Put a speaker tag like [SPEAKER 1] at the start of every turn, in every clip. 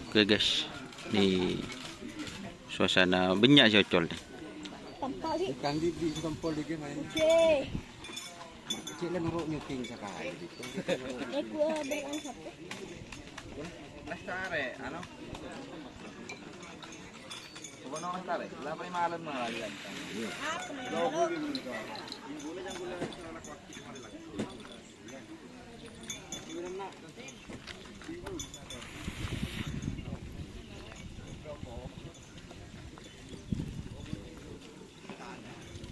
[SPEAKER 1] Oke guys, nih suasana banyak cocol nih.
[SPEAKER 2] Ikan di tempol di gimana?
[SPEAKER 3] Oke.
[SPEAKER 2] Kecil lah nurut nyuting sekali.
[SPEAKER 3] Aku berikan satu.
[SPEAKER 4] Lestare, ano? Coba nong lestare, lah paling malam malah lihat.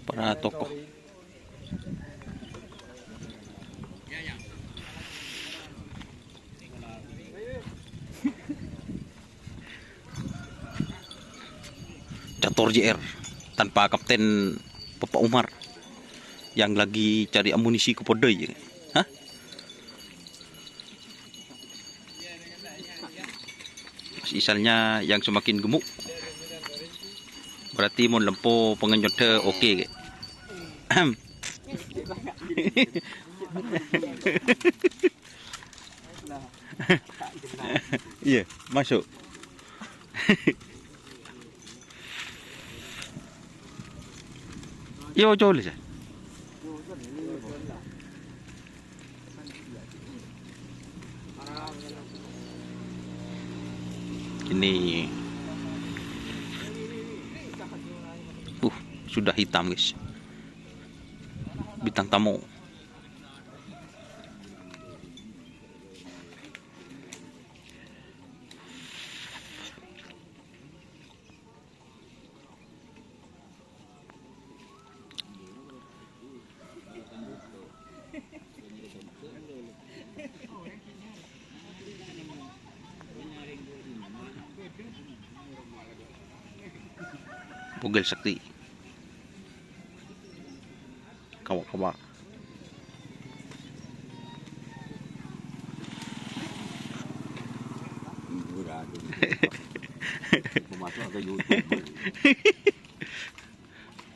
[SPEAKER 1] Para tokoh. Catur JR tanpa Kapten Bapak Umar yang lagi cari amunisi ke podoi. Hah? Mas Isalnya yang semakin gemuk. Berarti mau lempo pengenjot oke. Iya, masuk. Yo coba lihat. Ini sudah hitam guys. Bintang tamu. Bugel sakti. Kawa-kawa.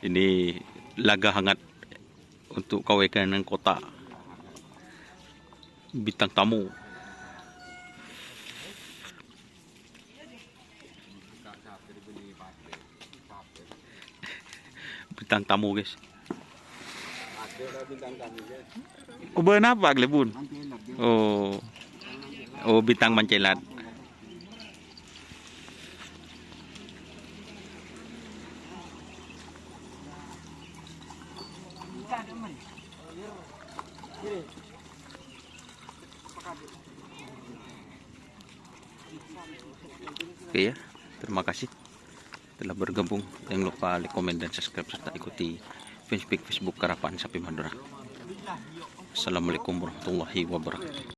[SPEAKER 1] Ini laga hangat untuk kawanan kota. Bintang tamu. Bintang tamu guys. Kuben apa Glebun? Oh. Oh, bintang mancelat. Oke ya, terima kasih telah bergabung. Jangan lupa like, komen, dan subscribe serta ikuti Facebook Karapan Sapi Madura. Assalamualaikum warahmatullahi wabarakatuh.